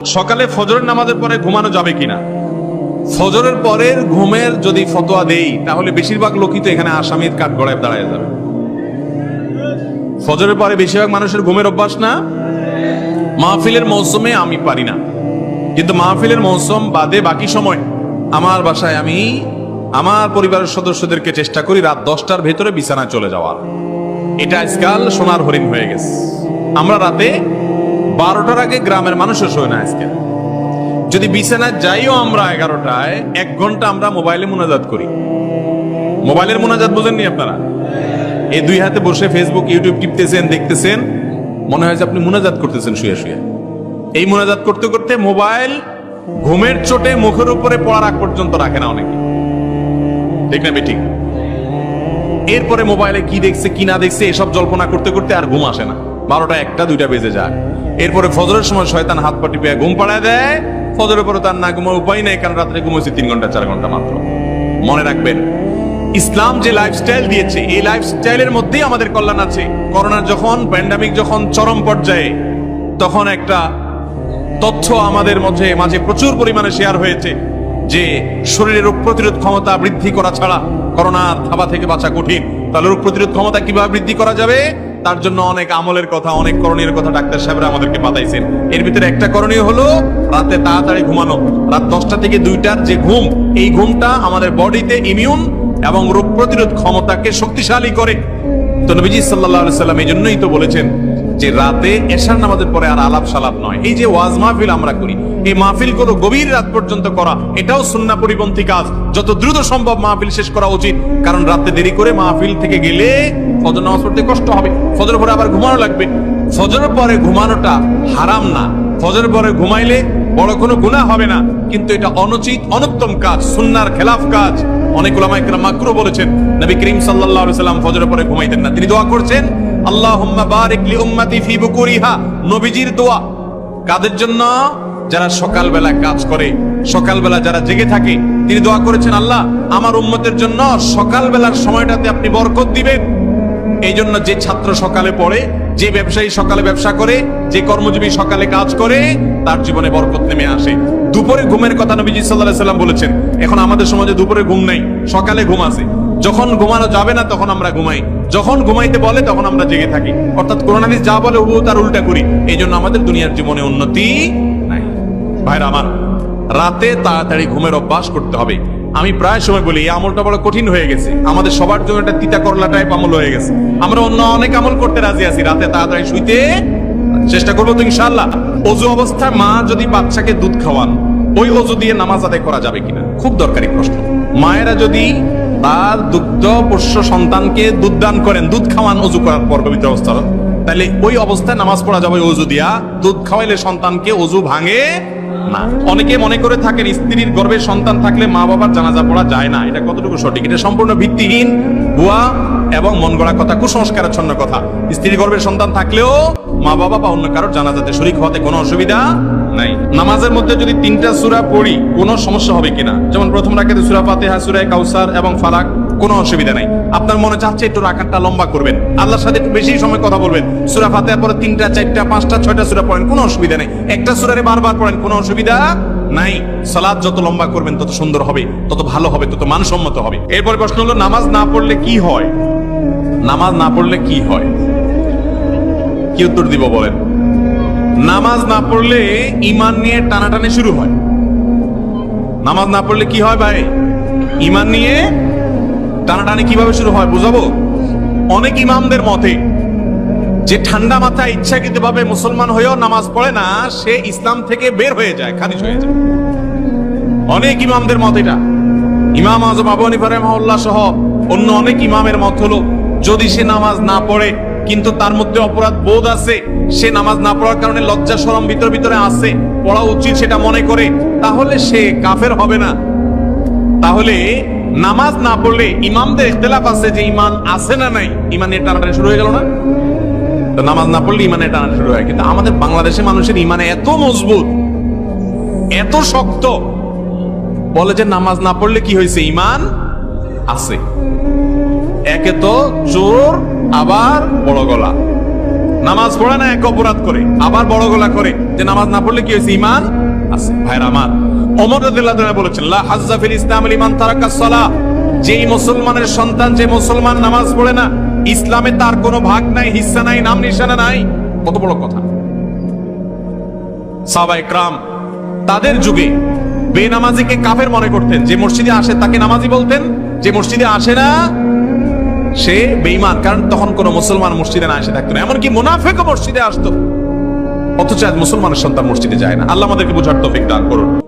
সকালে ফজরের নামাজের পরে ঘুমানো যাবে কিনা? ফজরের পরের ঘুমের যদি ফতোয়া দেই তাহলে বেশিরভাগ লোকই তো এখানে আসামির কাঠগড়ায় দাঁড়ায় যাবে। ফজরের পরে বেশিরভাগ মানুষের ঘুমের অভ্যাস না। মাহফিলের মৌসুমে আমি পারি না, কিন্তু মাহফিলের মৌসুম বাদে বাকি সময় আমার বাসায় আমি আমার পরিবারের সদস্যদেরকে চেষ্টা করি রাত 10টার ভেতরে বিছানায় চলে যাওয়ার। এটা আজকাল সোনার হরিণ হয়ে গেছে। আমরা রাতে 12টার আগে গ্রামের মানুষও শোয় না। আজকে যদি বিছানায় যাইও আমরা 11টায়, 1 ঘন্টা আমরা মোবাইলে মুনাজাত করি। মোবাইলের মুনাজাত বোঝেননি আপনারা? এই দুই হাতে বসে ফেসবুক ইউটিউব টিপতেছেন, দেখতেছেন, মনে হয় যে আপনি মুনাজাত করতেছেন শুয়ে শুয়ে। এই মুনাজাত করতে করতে মোবাইল ঘুমের চোটে মুখের উপরে পড়ার আগ পর্যন্ত রাখে না অনেকে, ঠিক না বেঠিক? এরপরে মোবাইলে কি দেখছে কি না দেখছে এসব জল্পনা করতে করতে আর ঘুম আসে না। 12টা 1টা 2টা বেজে যায়। এরপরে ফজরের সময় শয়তান হাত পা টিপে ঘুম পাড়ায় দেয়। ফজরের পরে তার না ঘুমার উপায় নেই, কারণ রাত্রে ঘুমাইছে 3 ঘন্টা 4 ঘন্টা মাত্র। মনে রাখবেন, ইসলাম যে লাইফস্টাইল দিয়েছে এই লাইফস্টাইলের মধ্যেই আমাদের কল্যাণ আছে। করোনা যখন প্যান্ডামিক যখন চরম পর্যায়ে, তখন একটা তথ্য আমাদের মাঝে প্রচুর পরিমাণে শেয়ার হয়েছে যে শরীরের রোগ প্রতিরোধ ক্ষমতা বৃদ্ধি করা ছাড়া করোনার থাবা থেকে বাঁচা কঠিন। তাহলে রোগ প্রতিরোধ ক্ষমতা কিভাবে বৃদ্ধি করা যাবে, তার জন্য অনেক আমলের কথা, অনেক করণীয় কথা ডাক্তার সাহেবরা আমাদেরকে বাতাইছেন। এর ভিতরে একটা করণীয় হলো রাতে তাড়াতাড়ি ঘুমানো। রাত 10টা থেকে 2টার যে ঘুম, এই ঘুমটা আমাদের বডিতে ইমিউন এবং রোগ প্রতিরোধ ক্ষমতাকে শক্তিশালী করে। তো নবীজি সাল্লাল্লাহু আলাইহি সাল্লাম এই জন্যই তো বলেছেন যে রাতে এশার নামাজের পরে আর আলাপ সালাপ নয়। এই যে ওয়াজ মাহফিল আমরা করি, এই মাহফিল গুলো গভীর রাত পর্যন্ত করা, এটাও সুন্নাহ পরিপন্থী কাজ। যত দ্রুত সম্ভব মাহফিল শেষ করা উচিত, কারণ রাতে দেরি করে মাহফিল থেকে গেলে ফজর নামাজ পড়তে কষ্ট হবে, ফজরের পরে আবার ঘুমানো লাগবে। ফজরের পরে ঘুমানোটা হারাম না, ফজরের পরে ঘুমাইলে বড় কোনো গুনাহ হবে না, কিন্তু এটা অনুচিত অনুত্তম কাজ, সুন্নাহর খেলাফ কাজ। অনেক উলামায়ে কেরাম মাকরুহ বলেছেন। নবী করিম সাল্লাল্লাহু আলাইহি সাল্লাম ফজরের পরে ঘুমাইতেন না, তিনি দোয়া করছেন আল্লাহুম্মা বারিক লি উম্মতি ফি বুকুরিহা। নবীজির দোয়া কাদের জন্য? যারা সকালবেলা কাজ করে, সকালবেলা যারা জেগে থাকে। তিনি দোয়া করেছেন, আল্লাহ আমার উম্মতের জন্য সকালবেলার সময়টাতে আপনি বরকত দিবেন। এই জন্য যে ছাত্র সকালে পড়ে, যে ব্যবসায়ী সকালে ব্যবসা করে, যে কর্মজীবী সকালে কাজ করে, তার জীবনে বরকত নেমে আসে। দুপুরে ঘুমের কথা নবীজি সাল্লাল্লাহু আলাইহি সাল্লাম বলেছেন। এখন আমাদের সমাজে দুপুরে ঘুম নেই, সকালে ঘুম আছে। যখন ঘুমানো যাবে না তখন আমরা ঘুমাই, যখন ঘুমাইতে বলে তখন আমরা জেগে থাকি। অর্থাৎ কোরআন হাদিস যা বলে ও তার উল্টা করি। এই জন্য আমাদের দুনিয়ার জীবনে উন্নতি নাই। ভাইরা আমার, রাতে তাড়াতাড়ি ঘুমের অভ্যাস করতে হবে। আমি প্রায় সময় বলি এই আমলটা বড় কঠিন হয়ে গেছে, আমাদের সবার জন্য একটা তিতা করলা টাইপ আমল হয়ে গেছে। আমরা অন্য অনেক আমল করতে রাজি আছি, রাতে তাড়াতাড়ি শুইতে চেষ্টা করবো তো ইনশাআল্লাহ। অজু অবস্থায় মা যদি বাচ্চাকে দুধ খাওয়ান, ওই অজু দিয়ে নামাজ আদায় করা যাবে কিনা? খুব দরকারি প্রশ্ন। মায়েরা যদি তার দুগ্ধ পোষ্য সন্তানকে দুধ দান করেন, দুধ খাওয়ান অজু করার পর পবিত্র অবস্থা, তাহলে ওই অবস্থায় নামাজ পড়া যাবে অজু দিয়া। দুধ খাওয়াইলে সন্তানকে অজু ভাঙে না। অনেকে মনে করে থাকেন স্ত্রীর গর্ভে সন্তান থাকলে মা বাবার জানাজা পড়া যায় না। এটা কতটুকু সঠিক? এটা সম্পূর্ণ ভিত্তিহীন, ভুয়া এবং মন গড়া কথা, কুসংস্কারাচ্ছন্ন কথা। স্ত্রীর গর্ভের সন্তান থাকলেও মা বাবা বা অন্য কারোর জানাজাতে শরীক হওয়াতে কোনো অসুবিধা নাই। নামাজের মধ্যে যদি 3টা সূরা পড়ি কোনো সমস্যা হবে কিনা? যেমন প্রথম রাকাতে সূরা ফাতিহা, সূরা কাউসার এবং ফালাক, কোনো অসুবিধা নাই। আপনার মনে চাচ্ছে একটু রাকাতটা লম্বা করবেন, আল্লাহর সাথে একটু বেশি সময় কথা বলবেন, সূরা ফাতিহার পরে 3টা 4টা 5টা 6টা সূরা পড়েন, কোনো অসুবিধা নাই। একটা সূরারে বারবার পড়েন, কোনো অসুবিধা নাই। সালাত যত লম্বা করবেন তত সুন্দর হবে, তত ভালো হবে, তত মানসম্মত হবে। এরপর প্রশ্ন হলো নামাজ না পড়লে কি হয়? নামাজ না পড়লে কি হয়? কি উত্তর দিব বলেন? নামাজ না পড়লে ঈমান নিয়ে টানাটানি শুরু হয়। নামাজ না পড়লে কি হয় ভাই? ঈমান নিয়ে টানাটানি কিভাবে শুরু হয় বুঝাবো। অনেক ইমামদের মতে যে ঠান্ডা মাথায় ইচ্ছাকৃতভাবে মুসলমান হয়েও নামাজ পড়ে না, সে ইসলাম থেকে বের হয়ে যায়, খারিজ হয়ে যায়। অনেক ইমামদের মত এটা। ইমাম আযম আবু হানিফা রাহিমাহুল্লাহ সহ অন্য অনেক ইমামের মত হলো যদি সে নামাজ না পড়ে কিন্তু তার মধ্যে অপরাধ বোধ আছে, সে নামাজ না পড়ার কারণে লজ্জা শরম ভিতরে আছে, পড়া উচিত সেটা মনে করে, তাহলে সে কাফের হবে না। তাহলে নামাজ না পড়লে ইমামদের ইখতিলাফ আছে যে ঈমান আছে না নাই, ঈমানের টানাটানি শুরু হয়ে গেল না? তো নামাজ না পড়লে ঈমানের টানাটানি শুরু হয়। কিন্তু আমাদের বাংলাদেশের মানুষের ঈমান এত মজবুত, এত শক্ত, বলে যে নামাজ না পড়লে কি হয়েছে? ঈমান আছে। একে তো চোর, আবার বড় গলা, নামাজ পড়ে না এক অপরাধ করে, আবার বড় গলা করে যে নামাজ না পড়লে কি হয়েছে, ঈমান আছে। ভাইরা আমার, ওমর রাদিয়াল্লাহু তাআলা বলেছেন, লা হাজ্জা ফিল ইসলাম লিমান তারাকাস সালাহ, যেই মুসলমানের সন্তান, যে মুসলমান নামাজ পড়ে না, ইসলামে তার কোনো ভাগ নাই, হিস্সা নাই, নাম নিশানা নাই। কত বড় কথা। সাহাবায়ে কেরাম তাদের যুগে বেনামাজিকে কাফের মনে করতেন, যে মসজিদে আসে তাকে নামাজি বলতেন, যে মসজিদে আসে না সে বেঈমান, কারণ তখন কোন মুসলমান মসজিদে না এসে থাকতো না, এমনকি মুনাফিকও মসজিদে আসতো। অথচ আজ মুসলমানের সন্তান মসজিদে যায় না। আল্লাহ আমাদেরকে বোঝার তৌফিক দান করুন।